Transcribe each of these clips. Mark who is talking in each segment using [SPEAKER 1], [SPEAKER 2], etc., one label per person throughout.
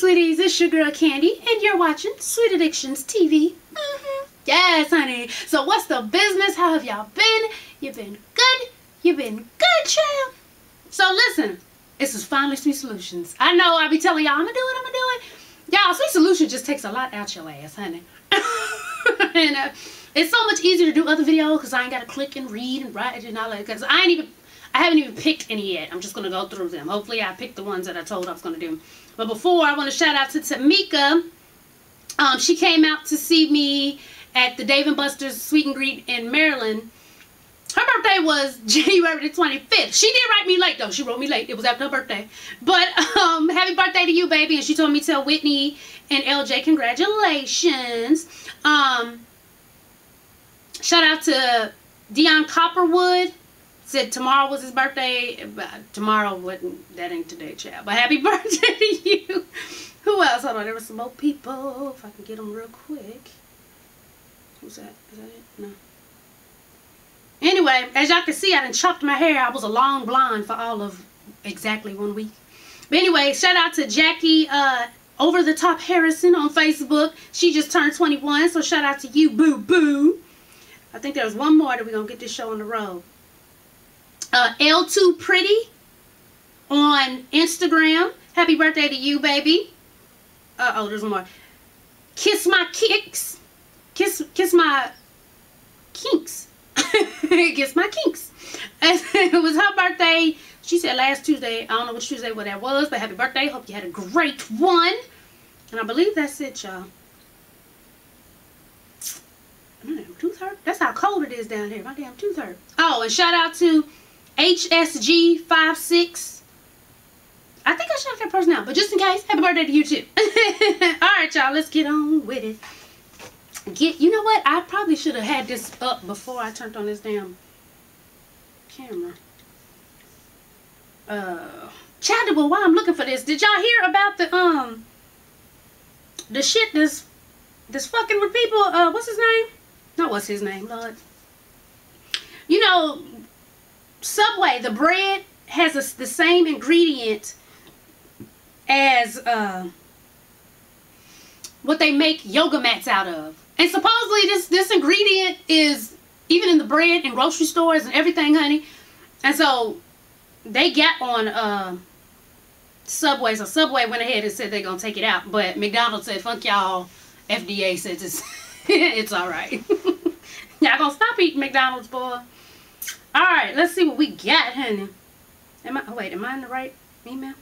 [SPEAKER 1] sweeties, it's your girl Candy, and you're watching Sweet Addictions TV. Yes, honey. So what's the business? How have y'all been? You been good? You been good, child? So listen, this is finally Sweet Solutions. I know I be telling y'all, I'm gonna do it. Y'all, Sweet Solutions just takes a lot out your ass, honey. And it's so much easier to do other videos because I ain't gotta click and read and write and all that. Because I haven't even picked any yet. I'm just gonna go through them. Hopefully I picked the ones that I told I was gonna do. But before, I want to shout out to Tamika. She came out to see me at the Dave & Buster's Sweet and Greet in Maryland. Her birthday was January the 25th. She did write me late though. She wrote me late. It was after her birthday. But happy birthday to you, baby. And she told me to tell Whitney and LJ congratulations. Shout out to Dion Copperwood. Said tomorrow was his birthday. Tomorrow wasn't, that ain't today, child. But happy birthday to you. Who else? Hold on, there were some more people. If I can get them real quick. Who's that? Is that it? No. Anyway, as y'all can see, I done chopped my hair. I was a long blonde for all of exactly 1 week. But anyway, shout out to Jackie Over the Top Harrison on Facebook. She just turned 21, so shout out to you, boo boo. I think there's one more that we're gonna get this show on the road. L2 Pretty on Instagram. Happy birthday to you, baby. Oh, there's more. Kiss my kicks. Kiss my kinks. Kiss my kinks. It was her birthday. She said last Tuesday. I don't know which Tuesday what that was, but happy birthday. Hope you had a great one. And I believe that's it, y'all. My damn tooth hurt. That's how cold it is down here. My damn tooth hurt. Oh, and shout out to HSG56. I think I shouted that person out, but just in case, happy birthday to you too. Alright, y'all, let's get on with it. You know what? I probably should have had this up before I turned on this damn camera. Child, well, while I'm looking for this, did y'all hear about the shit that's fucking with people? What's his name? No, what's his name, Lord? You know, Subway, the bread has the same ingredient as what they make yoga mats out of. And supposedly this ingredient is even in the bread in grocery stores and everything, honey. And so they got on Subway. So Subway went ahead and said they're going to take it out. But McDonald's said, fuck y'all. FDA says it's, it's alright. Y'all going to stop eating McDonald's, boy. Alright, let's see what we got, honey. Oh wait, am I in the right email?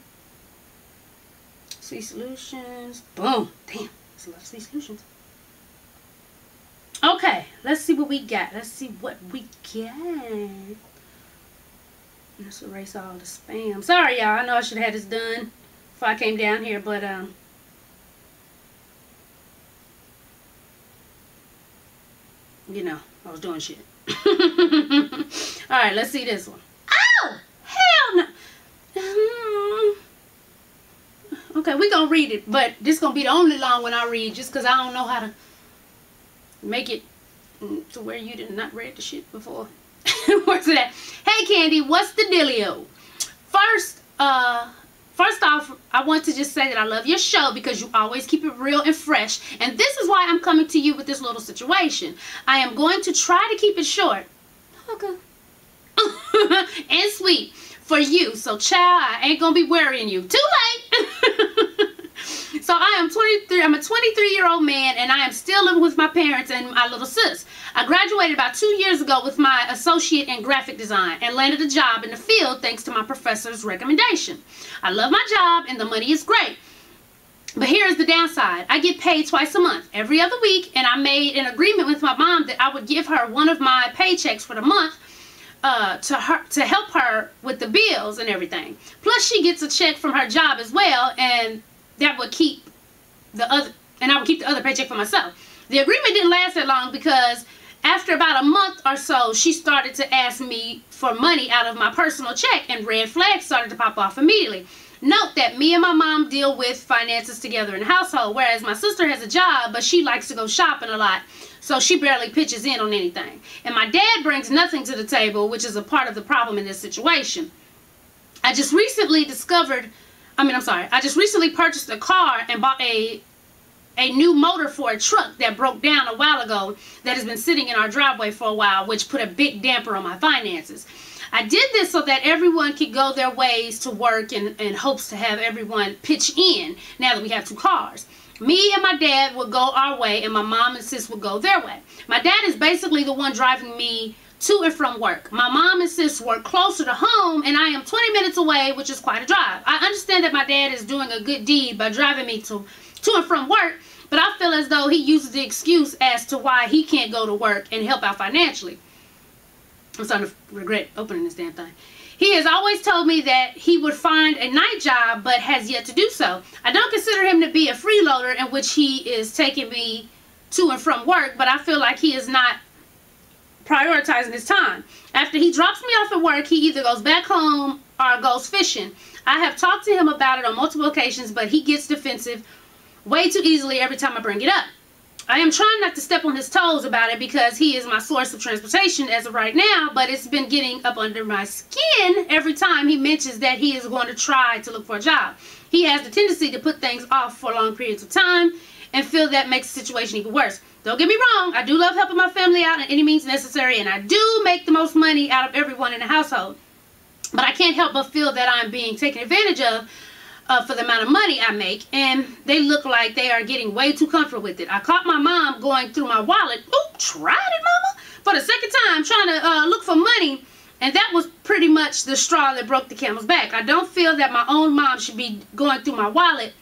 [SPEAKER 1] Sweet Solutions. Boom. Damn, that's a lot of Sweet Solutions. Okay, let's see what we got. Let's see what we got. Let's erase all the spam. Sorry, y'all. I know I should have had this done before I came down here, but you know, I was doing shit. Alright, let's see this one. Oh! Hell no! Okay, we're going to read it, but this is going to be the only long one I read just because I don't know how to make it to where you did not read the shit before. Where's it at? Hey, Candy, what's the dealio? First off, I want to just say that I love your show because you always keep it real and fresh. And this is why I'm coming to you with this little situation. I am going to try to keep it short. Okay. And sweet for you. So, child, I ain't going to be worrying you. Too late. So, I am 23. I'm a 23-year-old man, and I am still living with my parents and my little sis. I graduated about 2 years ago with my associate in graphic design and landed a job in the field thanks to my professor's recommendation. I love my job, and the money is great. But here's the downside. I get paid twice a month, every other week, and I made an agreement with my mom that I would give her one of my paychecks for the month to help her with the bills and everything. Plus, she gets a check from her job as well, and that would keep the other, and I would keep the other paycheck for myself. The agreement didn't last that long because after about a month or so, she started to ask me for money out of my personal check, and red flags started to pop off immediately. Note that me and my mom deal with finances together in the household, whereas my sister has a job, but she likes to go shopping a lot, so she barely pitches in on anything. And my dad brings nothing to the table, which is a part of the problem in this situation. I just recently discovered I'm sorry. I just recently purchased a car and bought a new motor for a truck that broke down a while ago that has been sitting in our driveway for a while, which put a big damper on my finances. I did this so that everyone could go their ways to work in hopes to have everyone pitch in now that we have 2 cars. Me and my dad would go our way and my mom and sis would go their way. My dad is basically the one driving me to and from work. My mom and sis work closer to home and I am 20 minutes away, which is quite a drive. I understand that my dad is doing a good deed by driving me to and from work, but I feel as though he uses the excuse as to why he can't go to work and help out financially. I'm starting to regret opening this damn thing. He has always told me that he would find a night job, but has yet to do so. I don't consider him to be a freeloader in which he is taking me to and from work, but I feel like he is not prioritizing his time. After he drops me off at work, he either goes back home or goes fishing. I have talked to him about it on multiple occasions, but he gets defensive way too easily every time I bring it up. I am trying not to step on his toes about it because he is my source of transportation as of right now, but it's been getting up under my skin every time he mentions that he is going to try to look for a job. He has the tendency to put things off for long periods of time and feel that makes the situation even worse. Don't get me wrong, I do love helping my family out in any means necessary, and I do make the most money out of everyone in the household. But I can't help but feel that I'm being taken advantage of for the amount of money I make, and they look like they are getting way too comfortable with it. I caught my mom going through my wallet, tried it, mama, for the second time, trying to look for money, and that was pretty much the straw that broke the camel's back. I don't feel that my own mom should be going through my wallet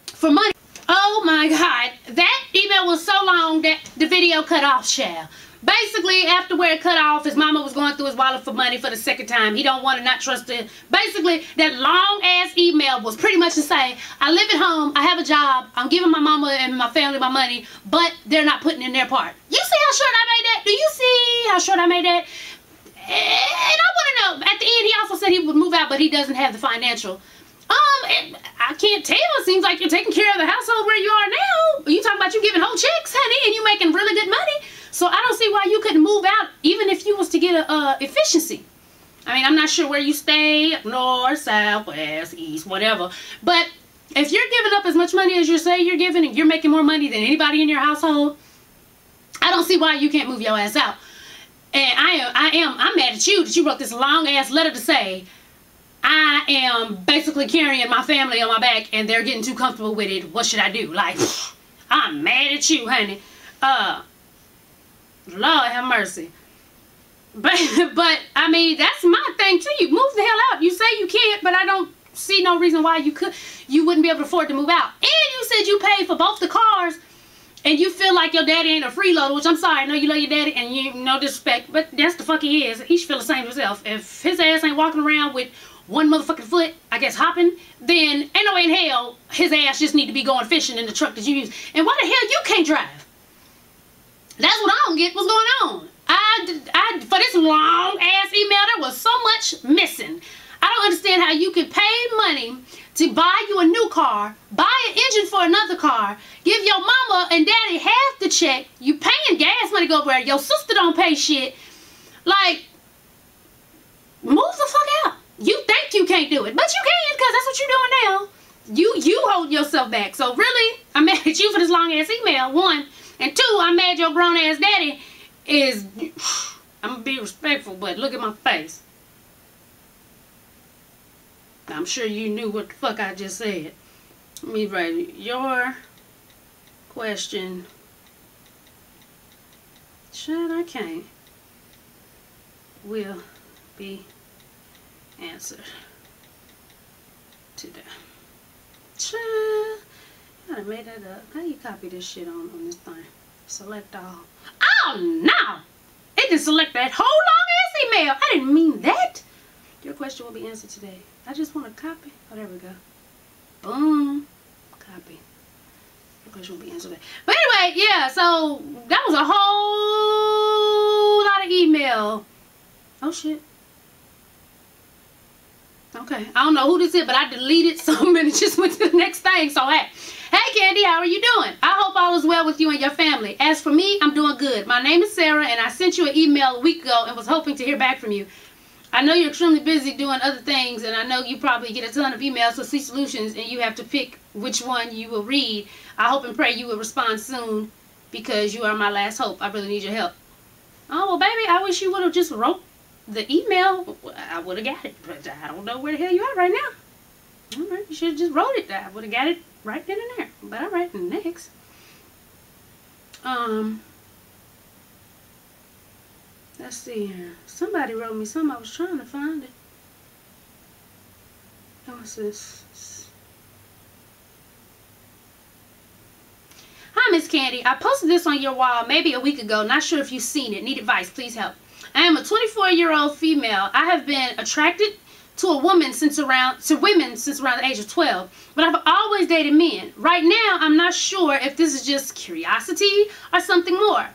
[SPEAKER 1] for money. Oh my God, that email was so long that the video cut off, child. Basically, after where it cut off, his mama was going through his wallet for money for the second time. He don't want to not trust it. Basically, that long-ass email was pretty much to say, I live at home, I have a job, I'm giving my mama and my family my money, but they're not putting in their part. You see how short I made that? Do you see how short I made that? And I want to know, at the end, he also said he would move out, but he doesn't have the financial. I can't tell. It seems like you're taking care of the household where you are now. You talking about you giving whole checks, honey, and you making really good money. So I don't see why you couldn't move out, even if you was to get a efficiency. I mean, I'm not sure where you stay, north, south, west, east, whatever. But if you're giving up as much money as you say you're giving, and you're making more money than anybody in your household, I don't see why you can't move your ass out. And I'm mad at you that you wrote this long ass letter to say, I am basically carrying my family on my back and they're getting too comfortable with it. What should I do? Like, I'm mad at you, honey. Lord have mercy. But I mean, that's my thing too. You move the hell out. You say you can't, but I don't see no reason why you wouldn't be able to afford to move out. And you said you paid for both the cars and you feel like your daddy ain't a freeloader, which I'm sorry, I know you love your daddy and you no disrespect, but that's the fuck he is. He should feel the same himself. If his ass ain't walking around with one motherfucking foot, I guess, hopping, then ain't no way in hell his ass just need to be going fishing in the truck that you use. And why the hell you can't drive? That's what I don't get. What's going on? For this long ass email, there was so much missing. I don't understand how you can pay money to buy you a new car, buy an engine for another car, give your mama and daddy half the check, you paying gas money to go where your sister don't pay shit. Like, move the fuck out. You think you can't do it, but you can, because that's what you're doing now. You hold yourself back. So really, I'm mad at you for this long ass email, one. And two, I'm mad your grown ass daddy is, I'm gonna be respectful, but look at my face. I'm sure you knew what the fuck I just said. Let me write it. Your question, shit, I can't, will be answered today. I made that up. How you copy this shit on this thing? Select all. Oh no! It can select that whole long ass email. I didn't mean that. Your question will be answered today. I just want to copy. Oh, there we go. Boom. Copy. Your question will be answered today. But anyway, yeah, so that was a whole lot of email. Oh shit. Okay, I don't know who this is, but I deleted some and it just went to the next thing. So hey Candy, how are you doing? I hope all is well with you and your family. As for me, I'm doing good. My name is Sarah and I sent you an email a week ago and was hoping to hear back from you. I know you're extremely busy doing other things, and I know you probably get a ton of emails for Sweet Solutions, and you have to pick which one you will read. I hope and pray you will respond soon, because you are my last hope. I really need your help. Oh, well, baby, I wish you would have just wrote the email. I would have got it, but I don't know where the hell you are right now. All right, you should have just wrote it. I would have got it right then and there. But all right, next. Let's see here. Somebody wrote me something. I was trying to find it. What's this? Hi, Miss Candy. I posted this on your wall maybe a week ago. Not sure if you've seen it. Need advice. Please help. I am a 24-year-old female. I have been attracted to women since around the age of 12, but I've always dated men. Right now, I'm not sure if this is just curiosity or something more,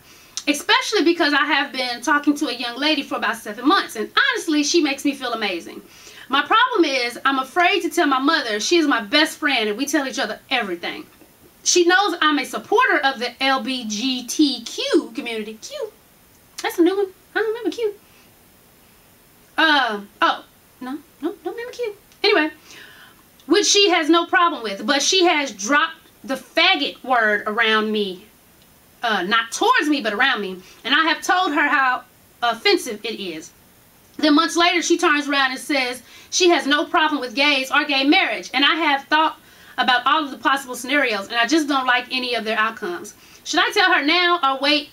[SPEAKER 1] especially because I have been talking to a young lady for about 7 months, and honestly, she makes me feel amazing. My problem is I'm afraid to tell my mother. She is my best friend, and we tell each other everything. She knows I'm a supporter of the LGBTQ community. Q. That's a new one. I don't remember Q. Oh. No, don't remember Q. Anyway, which she has no problem with, but she has dropped the faggot word around me. Not towards me, but around me. And I have told her how offensive it is. Then months later, she turns around and says she has no problem with gays or gay marriage. And I have thought about all of the possible scenarios, and I just don't like any of their outcomes. Should I tell her now or wait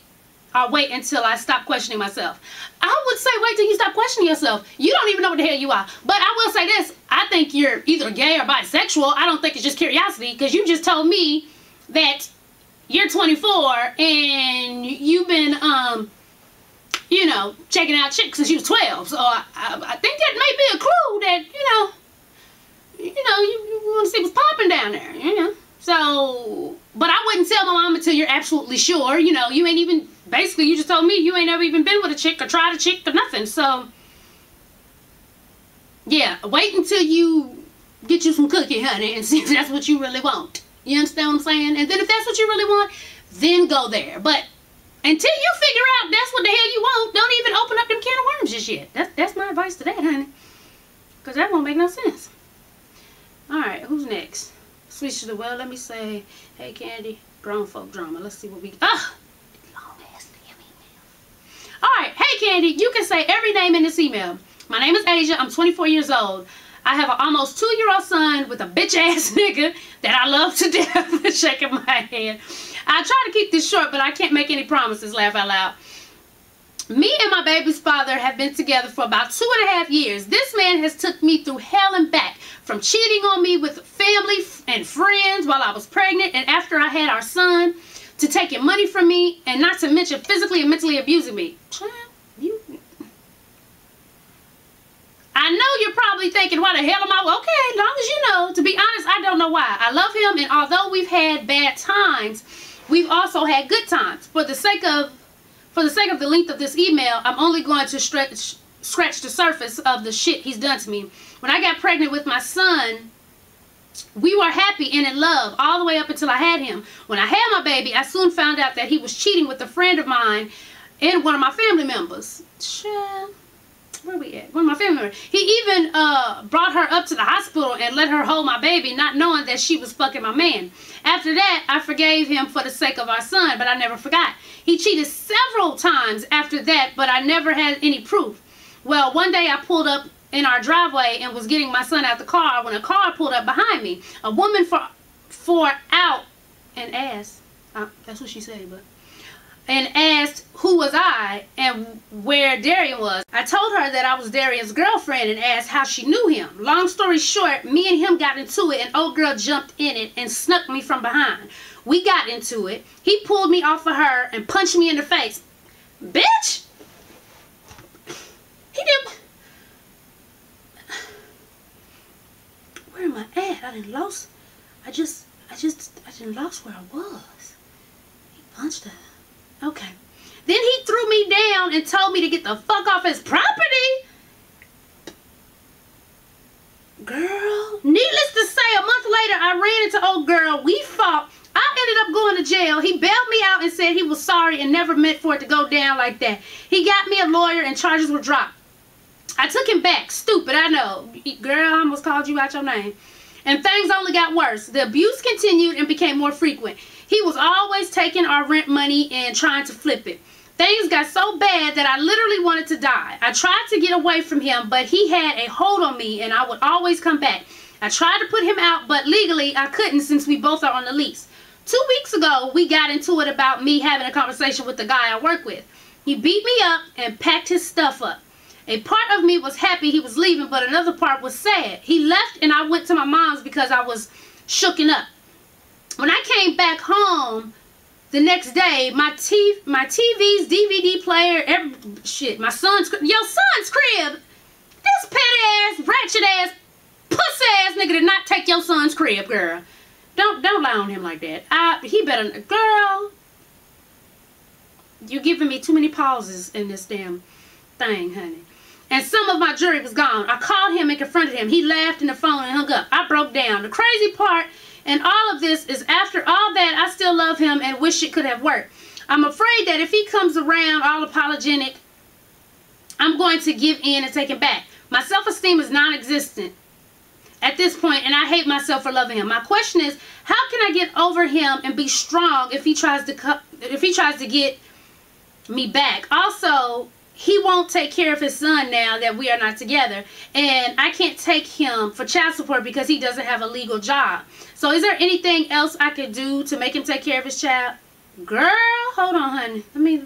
[SPEAKER 1] until I stop questioning myself? I would say wait till you stop questioning yourself. You don't even know what the hell you are. But I will say this. I think you're either gay or bisexual. I don't think it's just curiosity, because you just told me that you're 24 and you've been, you know, checking out chicks since you was 12. So I think that may be a clue that, you want to see what's popping down there, So, but I wouldn't tell my mom until you're absolutely sure. You ain't even, basically you just told me you ain't never even been with a chick or tried a chick or nothing. So, yeah, wait until you get you some cookie, honey, and see if that's what you really want. You understand what I'm saying? And then if that's what you really want, then go there. But until you figure out that's what the hell you want, don't even open up them can of worms just yet. That's my advice to that, honey. Because that won't make no sense. Alright, who's next? Switch to the well. Let me say, hey, Candy, grown folk drama. Let's see what we... long ass damn email. Alright, hey, Candy, you can say every name in this email. My name is Asia. I'm 24 years old. I have an almost 2-year-old son with a bitch-ass nigga that I love to death. Shaking my head. I try to keep this short, but I can't make any promises. Laugh out loud. Me and my baby's father have been together for about 2.5 years. This man has took me through hell and back, from cheating on me with family and friends while I was pregnant and after I had our son, to taking money from me, and not to mention physically and mentally abusing me. I know you're probably thinking, why the hell am I? Okay, as long as you know. To be honest, I don't know why. I love him, and although we've had bad times, we've also had good times. For the sake of the length of this email, I'm only going to scratch the surface of the shit he's done to me. When I got pregnant with my son, we were happy and in love all the way up until I had him. When I had my baby, I soon found out that he was cheating with a friend of mine and one of my family members. Where we at? One of my family members. He even brought her up to the hospital and let her hold my baby, not knowing that she was fucking my man. After that, I forgave him for the sake of our son, but I never forgot. He cheated several times after that, but I never had any proof. Well, one day I pulled up in our driveway and was getting my son out the car when a car pulled up behind me. A woman for out and asked, that's what she said, but... and asked who was I and where Darian was. I told her that I was Darian's girlfriend and asked how she knew him. Long story short, me and him got into it, and old girl jumped in it and snuck me from behind. We got into it. He pulled me off of her and punched me in the face. Bitch! He did... Where am I at? I done lost... I done lost where I was. He punched her. Okay. Then he threw me down and told me to get the fuck off his property. Girl. Needless to say, a month later, I ran into old girl. We fought. I ended up going to jail. He bailed me out and said he was sorry and never meant for it to go down like that. He got me a lawyer and charges were dropped. I took him back. Stupid, I know. Girl, I almost called you out your name. And things only got worse. The abuse continued and became more frequent. He was always taking our rent money and trying to flip it. Things got so bad that I literally wanted to die. I tried to get away from him, but he had a hold on me and I would always come back. I tried to put him out, but legally I couldn't since we both are on the lease. 2 weeks ago, we got into it about me having a conversation with the guy I work with. He beat me up and packed his stuff up. A part of me was happy he was leaving, but another part was sad. He left and I went to my mom's because I was shooken up. When I came back home the next day, my TV's DVD player, my son's crib, this petty ass, ratchet ass, pussy ass nigga did not take your son's crib, girl. Don't lie on him like that. He better, girl. You're giving me too many pauses in this damn thing, honey. And some of my jewelry was gone. I called him and confronted him. He laughed in the phone and hung up. I broke down. The crazy part in all of this is after all that, I still love him and wish it could have worked. I'm afraid that if he comes around all apologetic, I'm going to give in and take him back. My self-esteem is non-existent at this point, and I hate myself for loving him. My question is, how can I get over him and be strong if he tries to get me back? Also, he won't take care of his son now that we are not together. And I can't take him for child support because he doesn't have a legal job. So is there anything else I could do to make him take care of his child? Girl, hold on, honey. Let me.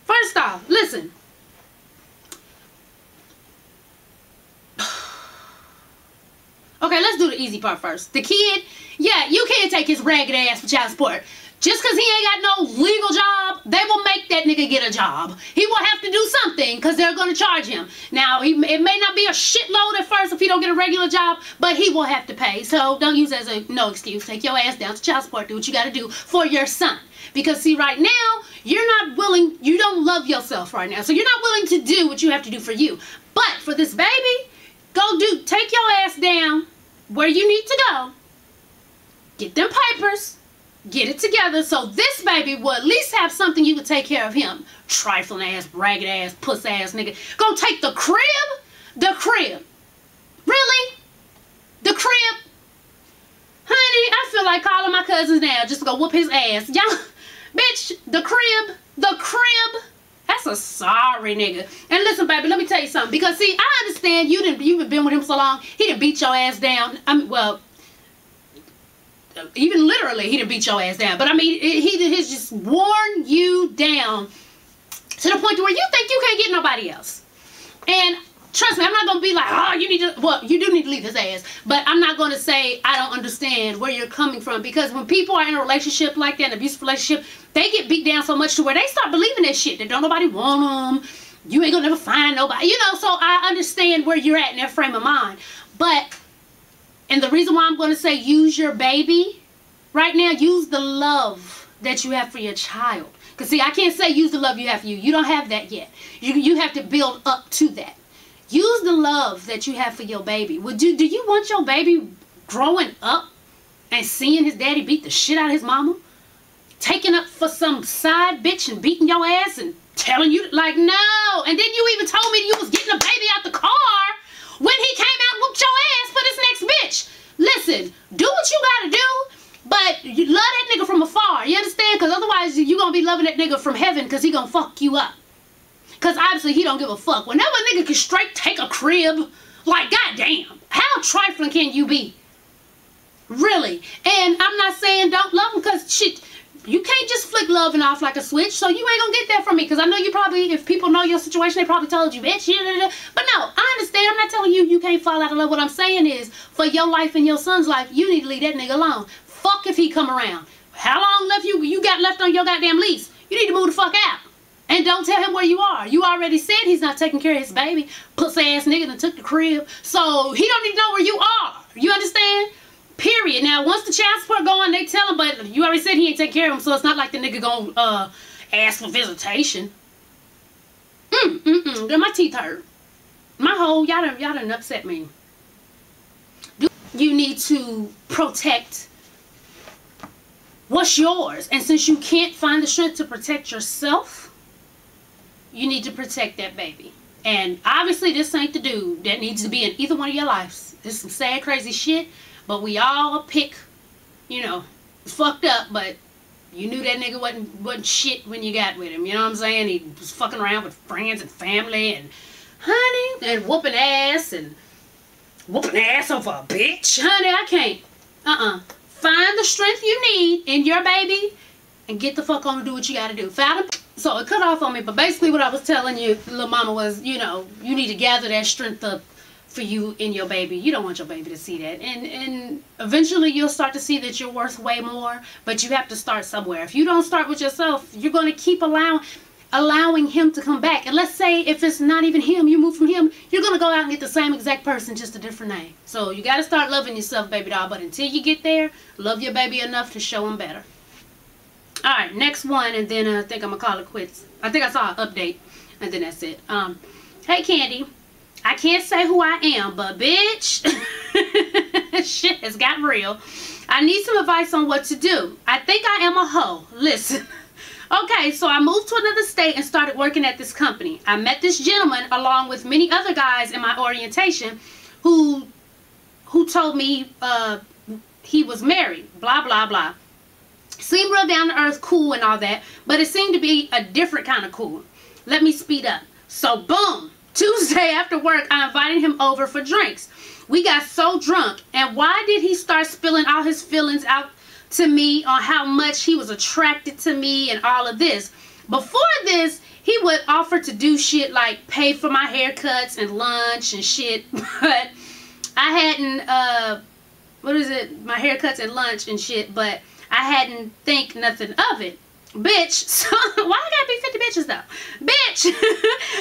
[SPEAKER 1] First off, listen. Okay, let's do the easy part first. The kid, yeah, you can't take his ragged ass for child support. Just because he ain't got no legal job, they will make that nigga get a job. He will have to do something because they're going to charge him. Now, it may not be a shitload at first if he don't get a regular job, but he will have to pay. So don't use it as a no excuse. Take your ass down to child support. Do what you got to do for your son. Because see, right now, you're not willing, you don't love yourself right now. So you're not willing to do what you have to do for you. But for this baby, take your ass down where you need to go. Get them papers. Get it together so this baby will at least have something you can take care of him. Trifling ass, ragged ass, puss ass nigga. Go take the crib? The crib. Really? The crib? Honey, I feel like calling my cousins now just to go whoop his ass. Y'all, bitch, the crib. The crib. That's a sorry nigga. And listen, baby, let me tell you something. Because see, I understand you've been with him so long. He done beat your ass down. I mean, well, even literally, he didn't beat your ass down. But I mean, he's just worn you down to the point to where you think you can't get nobody else. And trust me, I'm not going to be like, oh, you need to, well, you do need to leave his ass. But I'm not going to say I don't understand where you're coming from. Because when people are in a relationship like that, an abusive relationship, they get beat down so much to where they start believing that shit. That don't nobody want them. You ain't going to never find nobody. You know, so I understand where you're at in that frame of mind. But, and the reason why I'm going to say use your baby right now, use the love that you have for your child. Because see, I can't say use the love you have for you. You don't have that yet. You have to build up to that. Use the love that you have for your baby. Do you want your baby growing up and seeing his daddy beat the shit out of his mama? Taking up for some side bitch and beating your ass and telling you, like, no. And then you even told me you was getting a baby out the car when he came out and whooped your ass for this next bitch. Listen, do what you gotta do, but you love that nigga from afar. You understand? Because otherwise you gonna be loving that nigga from heaven because he gonna fuck you up. Because obviously he don't give a fuck. Whenever a nigga can straight take a crib, like, goddamn, how trifling can you be? Really? And I'm not saying don't love him because shit, you can't just flick loving off like a switch, so you ain't gonna get that from me. Because I know you probably, if people know your situation, they probably told you, bitch. But no, I understand. I'm not telling you you can't fall out of love. What I'm saying is, for your life and your son's life, you need to leave that nigga alone. Fuck if he come around. How long left you got left on your goddamn lease? You need to move the fuck out. And don't tell him where you are. You already said he's not taking care of his baby. Pussy ass nigga that took the crib. So he don't need to know where you are. You understand? Period. Now, once the child support go on, they tell him, but you already said he ain't taking care of him, so it's not like the nigga gonna ask for visitation. My teeth hurt. My whole, y'all done upset me. You need to protect what's yours. And since you can't find the strength to protect yourself, you need to protect that baby. And obviously this ain't the dude that needs to be in either one of your lives. It's some sad, crazy shit, but we all pick, you know, fucked up, but you knew that nigga wasn't shit when you got with him. You know what I'm saying? He was fucking around with friends and family and honey, and whooping ass over a bitch. Honey, I can't. Find the strength you need in your baby and get the fuck on and do what you gotta do. Found him. So it cut off on me, but basically what I was telling you, little mama, was, you know, you need to gather that strength up for you in your baby. You don't want your baby to see that. And eventually you'll start to see that you're worth way more, but you have to start somewhere. If you don't start with yourself, you're going to keep allowing him to come back. And let's say if it's not even him, you move from him, you're going to go out and get the same exact person, just a different name. So you got to start loving yourself, baby doll. But until you get there, love your baby enough to show him better. Alright, next one, and then I think I'm going to call it quits. I think I saw an update, and then that's it. Hey, Candy. I can't say who I am, but bitch, shit has gotten real. I need some advice on what to do. I think I am a hoe. Listen. Okay, so I moved to another state and started working at this company. I met this gentleman along with many other guys in my orientation who told me he was married. Blah, blah, blah. Seemed real down to earth, cool and all that, but it seemed to be a different kind of cool. Let me speed up. So boom, Tuesday after work, I invited him over for drinks. We got so drunk, and why did he start spilling all his feelings out to me on how much he was attracted to me and all of this? Before this, he would offer to do shit like pay for my haircuts and lunch and shit, but I hadn't, my haircuts and lunch and shit, but I hadn't think nothing of it. Bitch, so why I gotta be 50 bitches though? Bitch!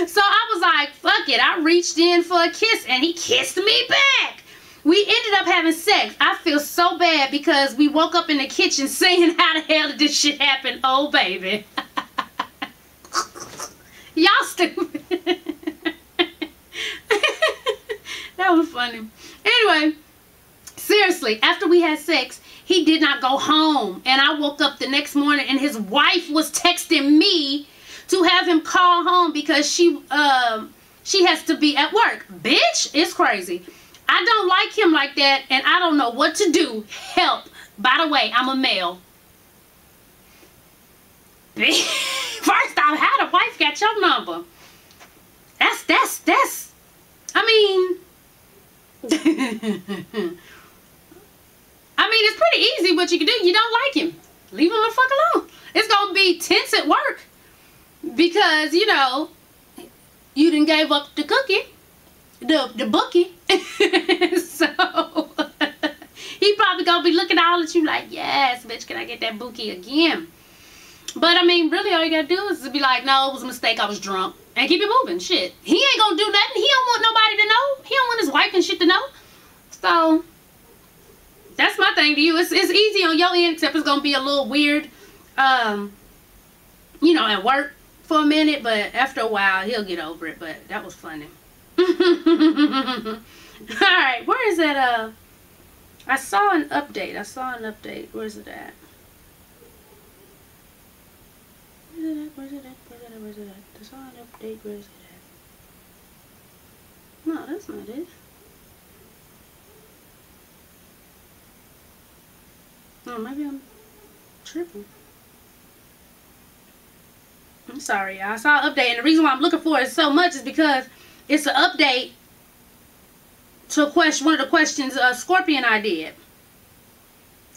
[SPEAKER 1] So I was like, fuck it. I reached in for a kiss and he kissed me back. We ended up having sex. I feel so bad because we woke up in the kitchen saying, how the hell did this shit happen? Oh, baby. Y'all stupid. That was funny. Anyway, seriously, after we had sex, he did not go home, and I woke up the next morning and his wife was texting me to have him call home because she has to be at work. Bitch, it's crazy. I don't like him like that, and I don't know what to do. Help. By the way, I'm a male. First off, how the wife got your number? That's I mean it's pretty easy what you can do. You don't like him, leave him the fuck alone. It's gonna be tense at work because, you know, you done gave up the cookie, the bookie. So he probably gonna be looking all at you like, yes, bitch, can I get that bookie again? But I mean, really all you gotta do is be like, no, it was a mistake, I was drunk, and keep it moving. Shit, he ain't gonna do nothing. He don't want nobody to know. He don't want his wife and shit to know. So that's my thing to you. It's easy on your end, except it's gonna be a little weird, you know, at work for a minute, but after a while he'll get over it. But that was funny. Alright, where is that? I saw an update. Where is it at? Where's it at? I saw an update. Where is it at? No, that's not it. Oh, maybe I'm tripping. I'm sorry, y'all. I saw an update, and the reason why I'm looking for it so much is because it's an update to a question, one of the questions Scorpion I did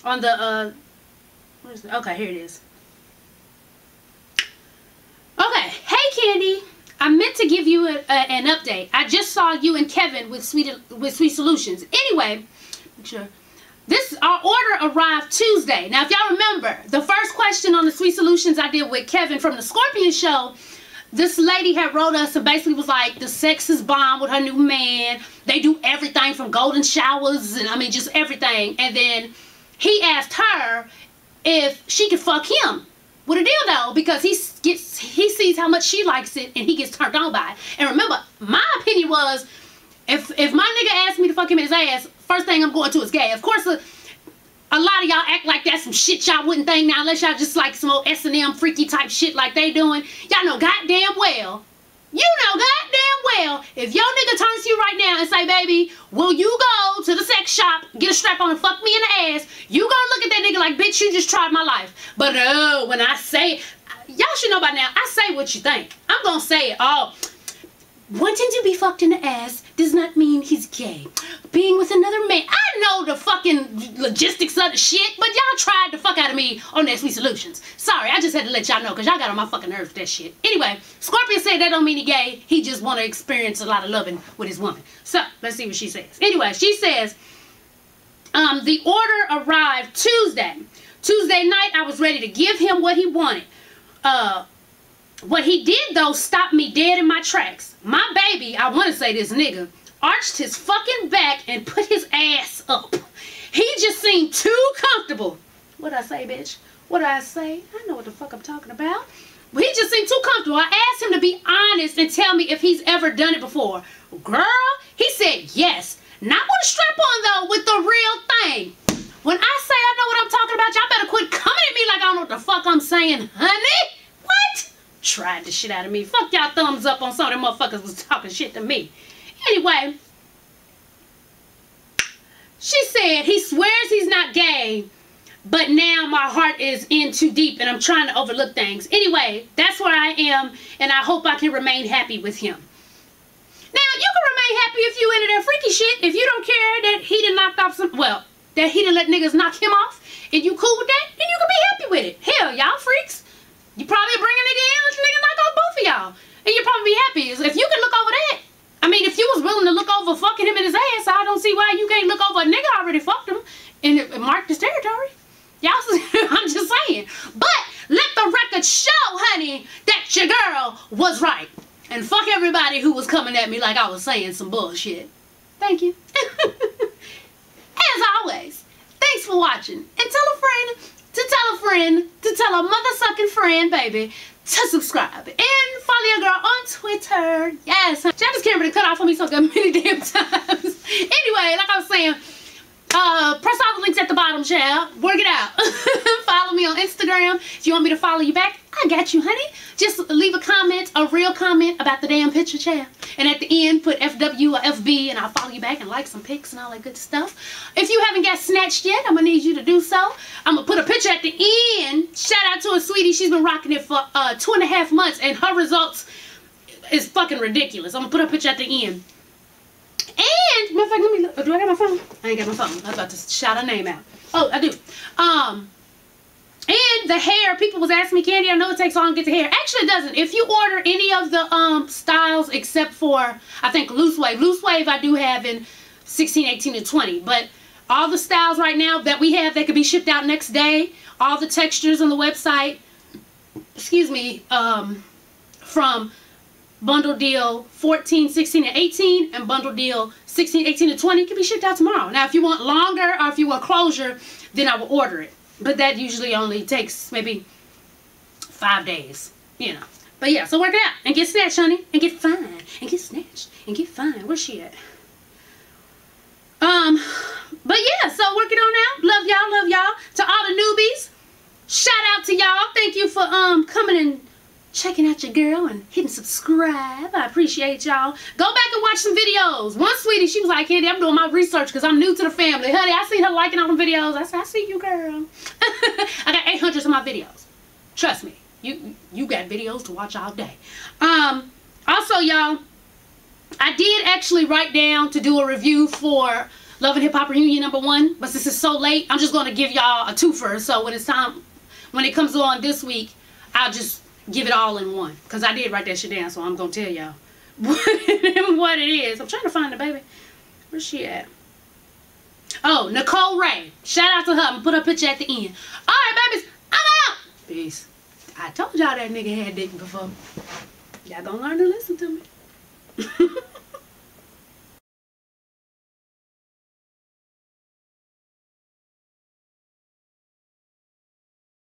[SPEAKER 1] on the what is it? Okay, here it is. Okay, hey Candy, I meant to give you an update. I just saw you and Kevin with Sweet Solutions. Anyway, make sure. Our order arrived Tuesday. Now, if y'all remember, the first question on the Sweet Solutions I did with Kevin from the Scorpion show, this lady had wrote us and basically was like, the sex is bomb with her new man. They do everything from golden showers and I mean just everything. And then he asked her if she could fuck him with a dildo because he sees how much she likes it and he gets turned on by it. And remember, my opinion was, if my nigga asked me to fuck him in his ass, first thing I'm going to is gay. Of course, A lot of y'all act like that's some shit y'all wouldn't think now, unless y'all just like some old S&M freaky type shit like they doing. Y'all know goddamn well. You know goddamn well, if your nigga turns to you right now and say, baby, will you go to the sex shop, get a strap on and fuck me in the ass, you gonna look at that nigga like, bitch, you just tried my life. But when I say, y'all should know by now, I say what you think. I'm gonna say it. Oh, wanting to be fucked in the ass does not mean he's gay. Being with another man, I know the fucking logistics of the shit, but y'all tried the fuck out of me on Next Week Solutions. Sorry, I just had to let y'all know, because y'all got on my fucking nerves with that shit. Anyway, Scorpion said that don't mean he gay. He just want to experience a lot of loving with his woman. So, let's see what she says. Anyway, she says, the order arrived Tuesday. Tuesday night, I was ready to give him what he wanted. What he did, though, stopped me dead in my tracks. My baby, I want to say this nigga, arched his fucking back and put his ass up. He just seemed too comfortable. What'd I say, bitch? What'd I say? I know what the fuck I'm talking about. But he just seemed too comfortable. I asked him to be honest and tell me if he's ever done it before. Girl, he said yes. Not with a strap on, though, with the real thing. When I say I know what I'm talking about, y'all better quit coming at me like I don't know what the fuck I'm saying, honey. What? Tried the shit out of me. Fuck y'all thumbs up on some of them motherfuckers was talking shit to me. Anyway, she said he swears he's not gay, but now my heart is in too deep and I'm trying to overlook things. Anyway, that's where I am, and I hope I can remain happy with him. Now, you can remain happy if you into that freaky shit. If you don't care that he done knocked off some, well, that he done let niggas knock him off, and you cool with that, then you can be happy with it. Hell, y'all freaks. You probably bring a nigga in, let the nigga knock off both of y'all, and you'll probably be happy. If you can look over that. I mean, if you was willing to look over fucking him in his ass, I don't see why you can't look over a nigga already fucked him and it marked his territory. Y'all, I'm just saying. But let the record show, honey, that your girl was right. And fuck everybody who was coming at me like I was saying some bullshit. Thank you. As always, thanks for watching. And tell a friend to tell a friend to tell a mother-sucking friend, baby, to subscribe and follow your girl on Twitter. Yes, Janice Cameron cut off on me so good many damn times. Anyway, like I was saying, press all the links at the bottom, child. Work it out. Follow me on Instagram. If you want me to follow you back, I got you, honey. Just leave a comment, a real comment about the damn picture, child. And at the end, put FW or FB, and I'll follow you back and like some pics and all that good stuff. If you haven't got snatched yet, I'm going to need you to do so. I'm going to put a picture at the end. Shout out to a sweetie. She's been rocking it for 2.5 months, and her results is fucking ridiculous. I'm going to put a picture at the end. And, matter of fact, let me look. Do I got my phone? I ain't got my phone. I was about to shout her name out. Oh, I do. And the hair, people was asking me, Candy, I know it takes long to get the hair. Actually, it doesn't. If you order any of the styles except for, I think, loose wave. Loose wave I do have in 16, 18, and 20. But all the styles right now that we have that could be shipped out next day, all the textures on the website, excuse me, from bundle deal 14, 16, and 18, and bundle deal 16, 18, and 20 can be shipped out tomorrow. Now, if you want longer or if you want closure, then I will order it. But that usually only takes maybe 5 days, you know. But yeah, so work it out and get snatched, honey, and get fine, and get snatched, and get fine. Where's she at? But yeah, so work it on out. Love y'all, love y'all. To all the newbies, shout out to y'all. Thank you for coming and checking out your girl and hitting subscribe. I appreciate y'all. Go back and watch some videos. One sweetie, she was like, Candy, I'm doing my research because I'm new to the family. Honey, I seen her liking all the videos. I said, I see you, girl. I got 800 of my videos. Trust me. You got videos to watch all day. Also, y'all, I did actually write down to do a review for Love and Hip Hop Reunion #1, but since it's so late, I'm just going to give y'all a twofer. So when it's time, when it comes on this week, I'll just give it all in one, because I did write that shit down, so I'm going to tell y'all what it is. I'm trying to find the baby. Where's she at? Oh, Nicole Ray. Shout out to her. I'm going to put her picture at the end. Alright, babies. I'm out. Peace. I told y'all that nigga had dick before. Y'all gonna learn to listen to me.